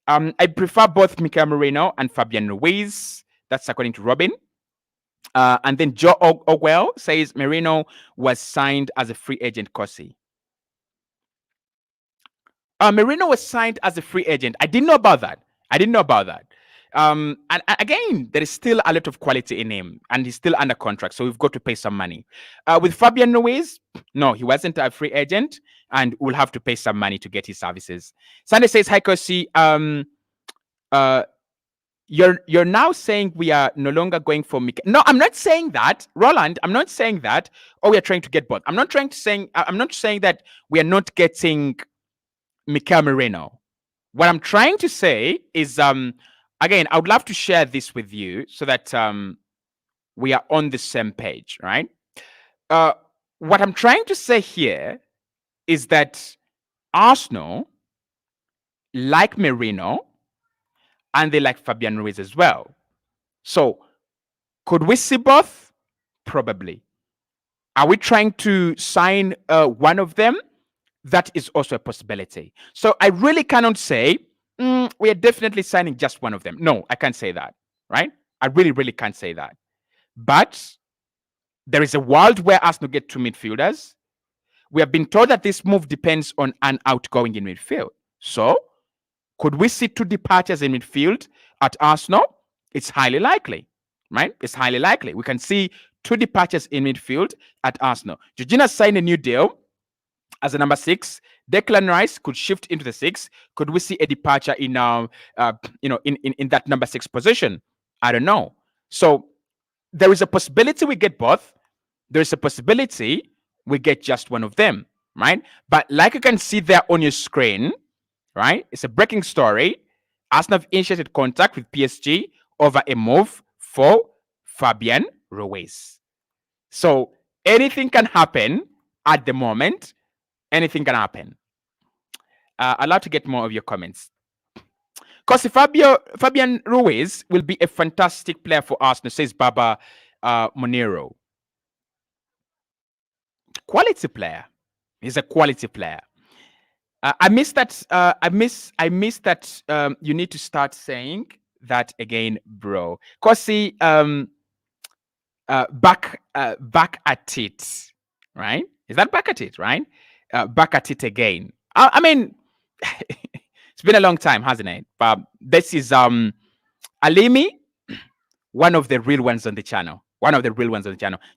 A: I prefer both Mikel Moreno and Fabian Ruiz. That's according to Robin. And then Joe Ogwell says Merino was signed as a free agent, Kosi. Merino was signed as a free agent. I didn't know about that. And again, there is still a lot of quality in him, and he's still under contract, so we've got to pay some money. With Fabian Ruiz, no, he wasn't a free agent, and we'll have to pay some money to get his services. Sunday says, "Hi, Kosi. You're now saying we are no longer going for Mikel." No, I'm not saying that, Roland. I'm not saying that. Oh, we are trying to get both. I'm not saying that we are not getting Mikel Moreno. What I'm trying to say is, again, I would love to share this with you so that we are on the same page, right? What I'm trying to say here is that Arsenal like Merino and they like Fabian Ruiz as well. So could we see both? Probably. Are we trying to sign one of them? That is also a possibility. So I really cannot say we are definitely signing just one of them. No, I can't say that, right? I really, really can't say that. But there is a world where Arsenal get two midfielders. We have been told that this move depends on an outgoing in midfield. So could we see two departures in midfield at Arsenal? It's highly likely, right? It's highly likely. We can see two departures in midfield at Arsenal. Georgina signed a new deal as a number 6. Declan Rice could shift into the 6. Could we see a departure in in that number 6 position? I don't know. So there is a possibility we get both. There is a possibility we get just one of them, right? But like you can see there on your screen, right? It's a breaking story. Arsenal have initiated contact with PSG over a move for Fabian Ruiz. So anything can happen at the moment. Anything can happen. I'd like to get more of your comments. Because Fabian Ruiz will be a fantastic player for Arsenal, says Baba Monero. Quality player. He's a quality player. I miss that. I miss that. You need to start saying that again, bro. Kosi, back at it, right? Is that back at it, right? Back at it again. I mean, it's been a long time, hasn't it? But this is Alimi, one of the real ones on the channel.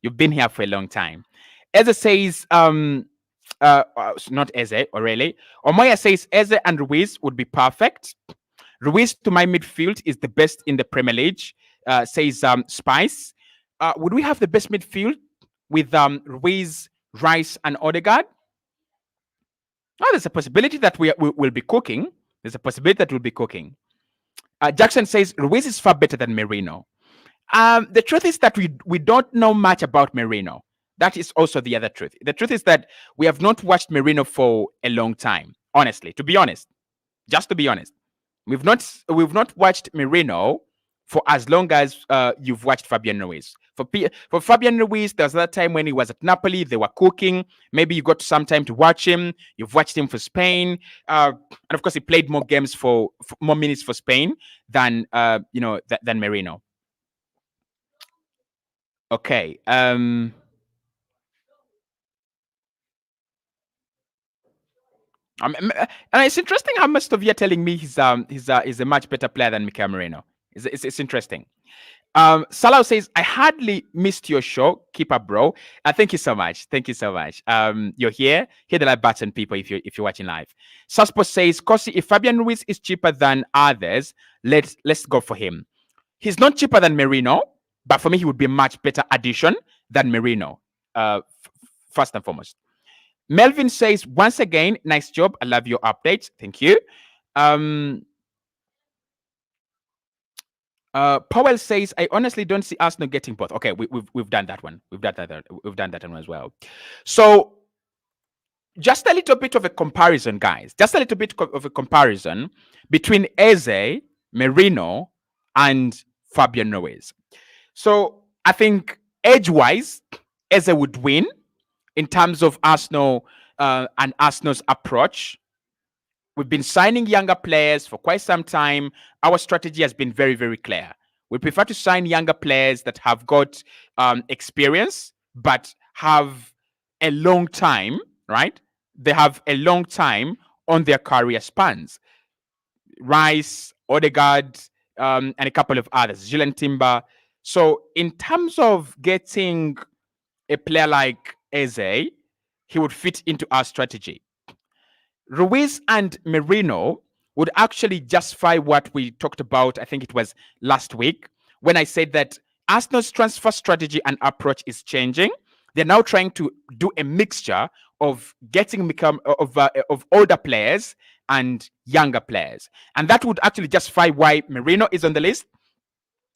A: You've been here for a long time. Eze says, not Eze, or really. Omoya says Eze and Ruiz would be perfect. Ruiz to my midfield is the best in the Premier League, says Spice. Would we have the best midfield with Ruiz, Rice, and Odegaard? Oh, there's a possibility that we will be cooking. There's a possibility that we'll be cooking. Jackson says Ruiz is far better than Merino. The truth is that we don't know much about Merino. That is also the other truth. The truth is that we have not watched Merino for a long time. Honestly, to be honest, just to be honest, we've not watched Merino for as long as you've watched Fabian Ruiz. For Fabian Ruiz, there was that time when he was at Napoli, they were cooking. Maybe you got some time to watch him. You've watched him for Spain, and of course, he played more games for more minutes for Spain than than Merino. Okay. And it's interesting how most of you are telling me he's a much better player than Mikel Merino. It's interesting. Salah says, I hardly missed your show. Keep up, bro. Thank you so much. Thank you so much. You're here. Hit the like button, people, if you're watching live. Saspo says, Kosi, if Fabian Ruiz is cheaper than others, let's go for him. He's not cheaper than Merino, but for me, he would be a much better addition than Merino. First and foremost. Melvin says, once again, nice job. I love your updates. Thank you. Powell says, I honestly don't see Arsenal getting both. Okay, we've done that one. We've done that one as well. So just a little bit of a comparison, guys. Just a little bit of a comparison between Eze, Merino, and Fabian Ruiz. So I think edge-wise, Eze would win in terms of Arsenal and Arsenal's approach. We've been signing younger players for quite some time. Our strategy has been very, very clear. We prefer to sign younger players that have got experience, but have a long time, right? They have a long time on their career spans. Rice, Odegaard, and a couple of others, Julian Timber. So in terms of getting a player like Eze, he would fit into our strategy. Ruiz and Merino would actually justify what we talked about, I think it was last week, when I said that Arsenal's transfer strategy and approach is changing. They're now trying to do a mixture of getting of older players and younger players. And that would actually justify why Merino is on the list.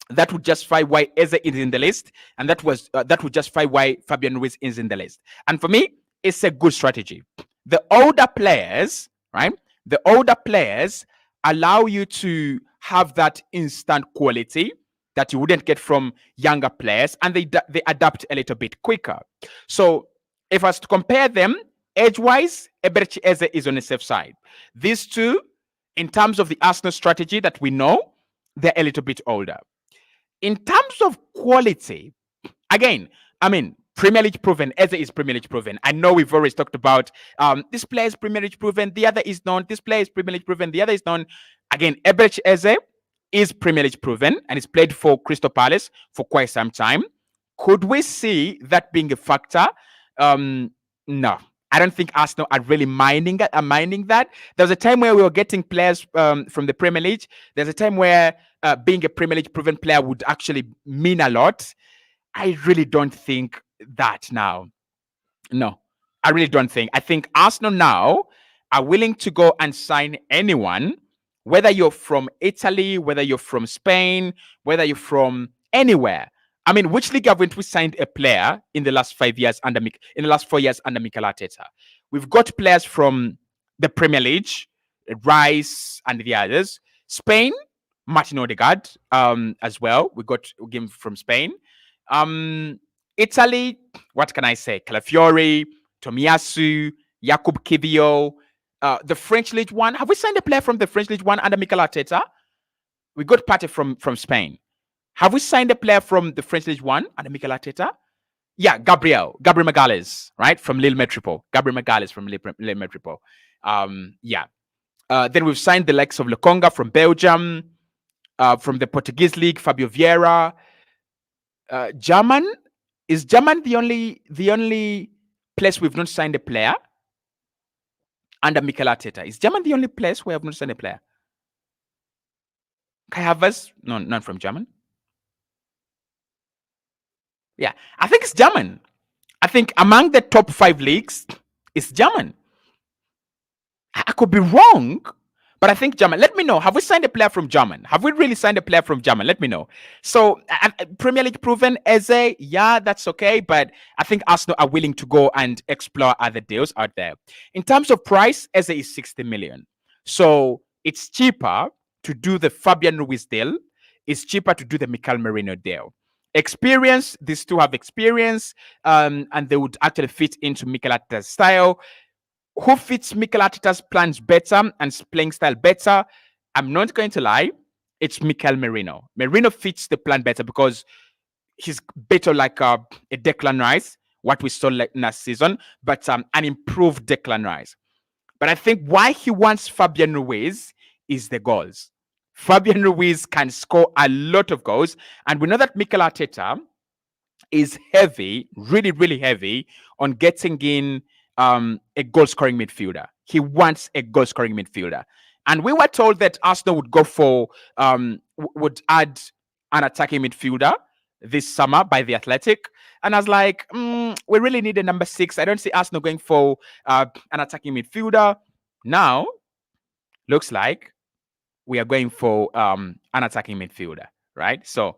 A: That would justify why Eze is in the list. And that would justify why Fabian Ruiz is in the list. And for me, it's a good strategy. The older players, right? The older players allow you to have that instant quality that you wouldn't get from younger players, and they adapt a little bit quicker. So if I was to compare them, edge-wise, Eberechi Eze is on the safe side. These two, in terms of the Arsenal strategy that we know, they're a little bit older. In terms of quality, again, I mean, Premier League proven. Eze is Premier League proven. I know we've always talked about this player is Premier League proven, the other is not. This player is Premier League proven, the other is not. Again, Eberechi Eze is Premier League proven and he's played for Crystal Palace for quite some time. Could we see that being a factor? No. I don't think Arsenal are really minding that. There was a time where we were getting players from the Premier League. There's a time where being a Premier League proven player would actually mean a lot. I really don't think that now. No, I really don't think. I think Arsenal now are willing to go and sign anyone, whether you're from Italy, whether you're from Spain, whether you're from anywhere. I mean, which league haven't we signed a player in the last 5 years in the last 4 years under Mikel Arteta? We've got players from the Premier League, Rice and the others. Spain, Martin Odegaard, as well. We got him from Spain. Italy, what can I say? Calafiori, Tomiyasu, Jakub Kibio. The French League One. Have we signed a player from the French League One under Mikel Arteta? We got Partey from Spain. Have we signed a player from the French League One under Mikel Arteta? Yeah, Gabriel Magalhaes, right? From Lille Metropole. Gabriel Magalhaes from Lille Metropole. Then we've signed the likes of Lokonga from Belgium, from the Portuguese League, Fabio Vieira. German? Is German the only place we've not signed a player under Mikel Arteta? Is German the only place we have not signed a player? Kai Havertz, no, not from German. Yeah, I think it's German. I think among the top 5 leagues, it's German. I could be wrong, but I think German. Let me know. Have we signed a player from German? Have we really signed a player from German? Let me know. So, Premier League proven Eze, yeah, that's okay. But I think Arsenal are willing to go and explore other deals out there. In terms of price, Eze is 60 million. So it's cheaper to do the Fabian Ruiz deal. It's cheaper to do the Mikel Merino deal. Experience, these two have experience, and they would actually fit into Mikel Arteta's style. Who fits Mikel Arteta's plans better and playing style better? I'm not going to lie. It's Mikel Merino. Merino fits the plan better because he's better like a Declan Rice, what we saw like last season, but an improved Declan Rice. But I think why he wants Fabian Ruiz is the goals. Fabian Ruiz can score a lot of goals, and we know that Mikel Arteta is heavy, really, really heavy on getting in a goal scoring midfielder. He wants a goal scoring midfielder. And we were told that Arsenal would go for, would add an attacking midfielder this summer by the Athletic. And I was like, we really need a number 6. I don't see Arsenal going for an attacking midfielder. Now, looks like we are going for an attacking midfielder, right? So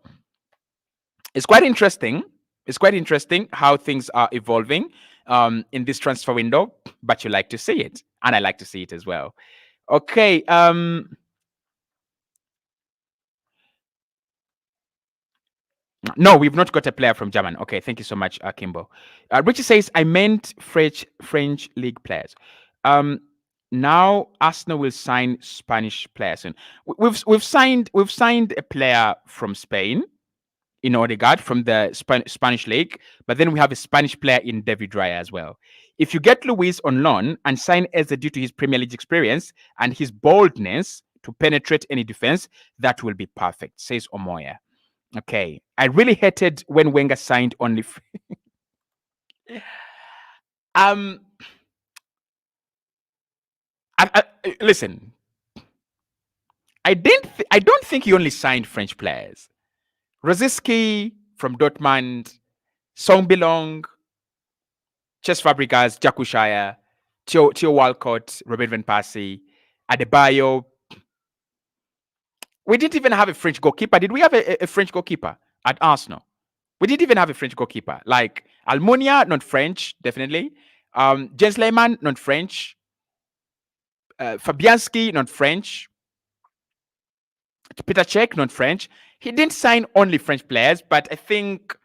A: it's quite interesting. It's quite interesting how things are evolving in this transfer window, but you like to see it, and I like to see it as well. Okay. No, we've not got a player from German. Okay, thank you so much, Kimbo. Richie says I meant French league players. Um, now Arsenal will sign Spanish players, and we've signed a player from Spain in Odegaard from the Spanish league, but then we have a Spanish player in David Raya as well. If you get Luis on loan and sign Eze due to his Premier League experience and his boldness to penetrate any defense, that will be perfect, says Omoya. Okay. I really hated when Wenger signed only. um, listen, I don't think he only signed French players. Rosicky from Dortmund, Song Belong, Ches Fabregas, Jakushaya, Theo Walcott, Robert Van Persie, Adebayo. We didn't even have a French goalkeeper. Did we have a French goalkeeper at Arsenal? We didn't even have a French goalkeeper. Like Almunia, not French, definitely. Jens Lehmann, not French. Fabianski, not French. Peter Cech, not French. He didn't sign only French players, but I think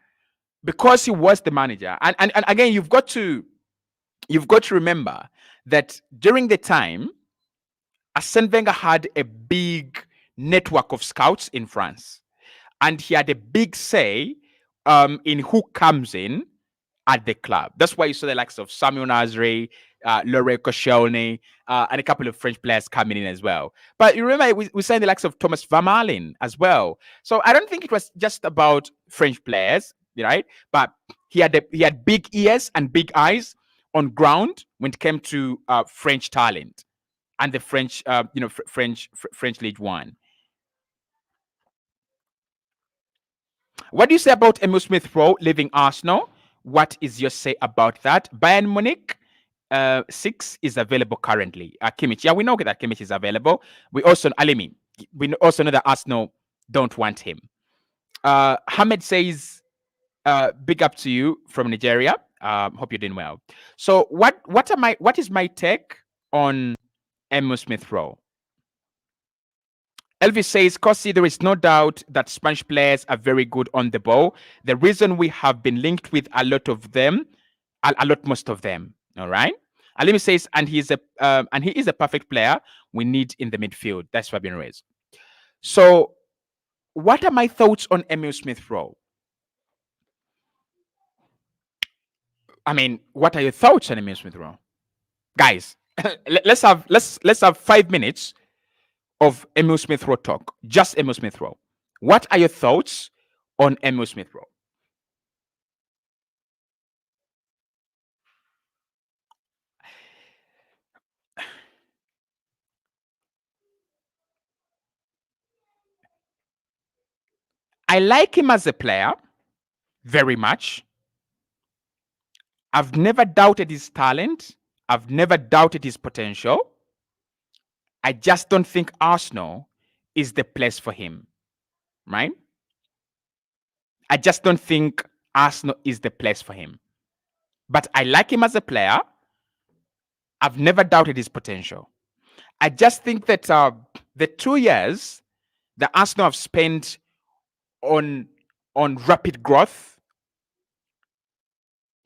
A: because he was the manager, and again, you've got to remember that during the time, Arsene Wenger had a big network of scouts in France, and he had a big say in who comes in at the club. That's why you saw the likes of Samuel Nasri, Laurent Koscielny, and a couple of French players coming in as well. But you remember, we signed the likes of Thomas Vermaelen as well. So I don't think it was just about French players, right? But he had big ears and big eyes on ground when it came to French talent and the French, French League One. What do you say about Emile Smith Rowe leaving Arsenal? What is your say about that? Bayern Munich 6 is available currently. Kimmich, yeah, we know that Kimmich is available. We also Alimi. We also know that Arsenal don't want him. Hamed says, "Big up to you from Nigeria. Hope you're doing well." So, what is my take on Emile Smith Rowe? Elvis says, Kosi, there is no doubt that Spanish players are very good on the ball. The reason we have been linked with a lot of them, most of them. All right. Alimi says, and he is a perfect player we need in the midfield. That's Fabian Ruiz. So, what are my thoughts on Emile Smith Rowe? I mean, what are your thoughts on Emile Smith Rowe, guys? let's have 5 minutes of Emile Smith Rowe talk. Just Emile Smith Rowe. What are your thoughts on Emile Smith Rowe? I like him as a player very much. I've never doubted his talent. I've never doubted his potential. I just don't think Arsenal is the place for him, right? I just don't think Arsenal is the place for him. But I like him as a player. I've never doubted his potential. I just think that the 2 years that Arsenal have spent on rapid growth,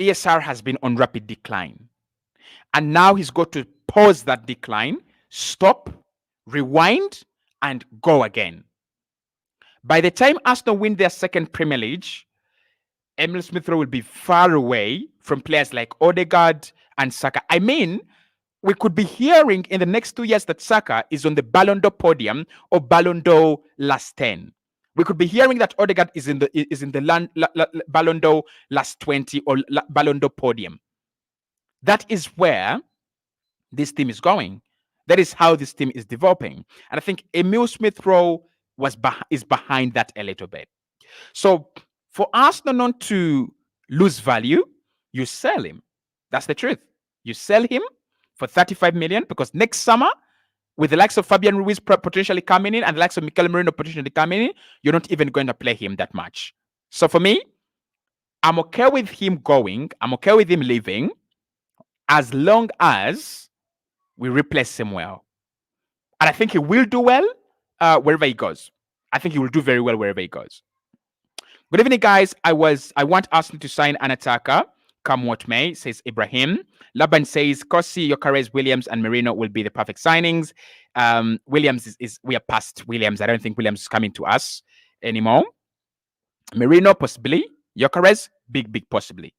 A: ESR has been on rapid decline. And now he's got to pause that decline, stop, rewind, and go again. By the time Arsenal win their second Premier League, Emile Smith Rowe will be far away from players like Odegaard and Saka. I mean, we could be hearing in the next 2 years that Saka is on the Ballon d'Or podium or Ballon d'Or last 10. We could be hearing that Odegaard is in the Ballon d'Or last 20 or Ballon d'Or podium. That is where this team is going. That is how this team is developing. And I think Emile Smith Rowe is behind that a little bit. So for Arsenal not to lose value, you sell him. That's the truth. You sell him for 35 million because next summer, with the likes of Fabian Ruiz potentially coming in and the likes of Mikel Merino potentially coming in, you're not even going to play him that much. So for me, I'm okay with him going. I'm okay with him leaving as long as we replace him well. And I think he will do well wherever he goes. I think he will do very well wherever he goes. Good evening, guys. I want Arsenal to sign an attacker, come what may, says Ibrahim. Laban says, Kossi, Yokeres, Williams, and Merino will be the perfect signings. Williams we are past Williams. I don't think Williams is coming to us anymore. Merino, possibly. Yokeres, big possibility.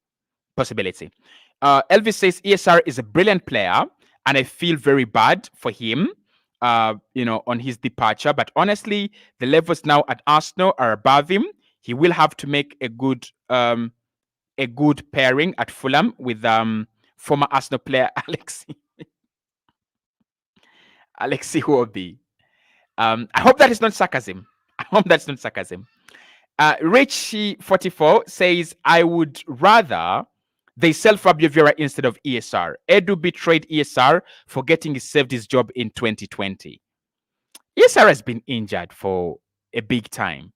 A: Elvis says, ESR is a brilliant player, and I feel very bad for him, on his departure. But honestly, the levels now at Arsenal are above him. He will have to make a good pairing at Fulham with former Arsenal player Alexi Iwobi. I hope that is not sarcasm. Richie44 says, I would rather they sell Fabio Vieira instead of ESR. Edu betrayed ESR for getting saved his job in 2020. ESR has been injured for a big time.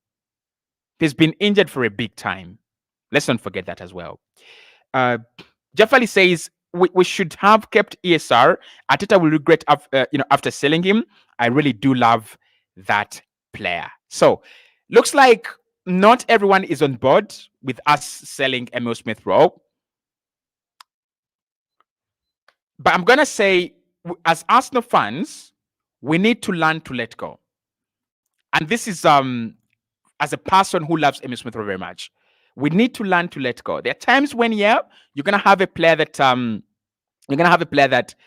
A: He's been injured for a big time. Let's not forget that as well. Jeffali says we should have kept ESR. Arteta will regret after selling him. I really do love that player. So looks like not everyone is on board with us selling Emile Smith Rowe. But I'm gonna say, as Arsenal fans, we need to learn to let go. And this is as a person who loves Emile Smith Rowe very much, we need to learn to let go. There are times when you're gonna have a player that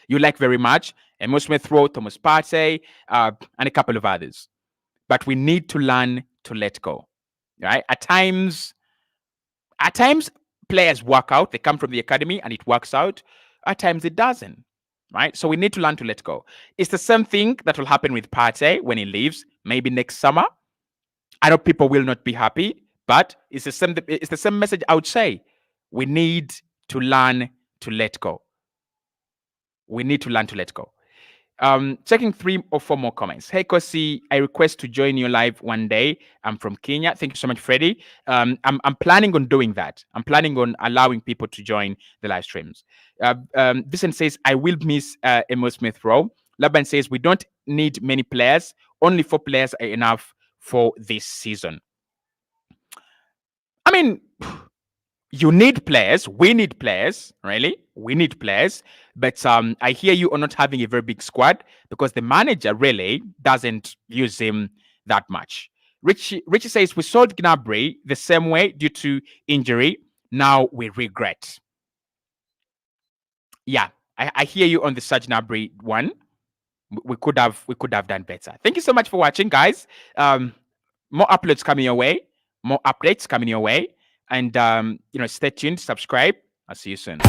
A: you like very much, Emile Smith Rowe, Thomas Partey, and a couple of others. But we need to learn to let go. Right? At times players work out, they come from the academy and it works out. At times it doesn't. Right? So we need to learn to let go. It's the same thing that will happen with Partey when he leaves, maybe next summer. I know people will not be happy, but it's the same message I would say. We need to learn to let go. We need to learn to let go. Checking 3 or 4 more comments. Hey, Kosi, I request to join you live one day. I'm from Kenya. Thank you so much, Freddie. I'm planning on doing that. I'm planning on allowing people to join the live streams. Vincent says, I will miss Emile Smith Rowe. Laban says, we don't need many players. Only 4 players are enough for this season. I mean, you need players. We need players, really. We need players. But I hear you are not having a very big squad because the manager really doesn't use him that much. Richie says, we sold Gnabry the same way due to injury. Now we regret. Yeah, I hear you on the Serge Gnabry one. We could have done better. Thank you so much for watching, guys. More uploads coming your way. More updates coming your way. And, stay tuned, subscribe. I'll see you soon.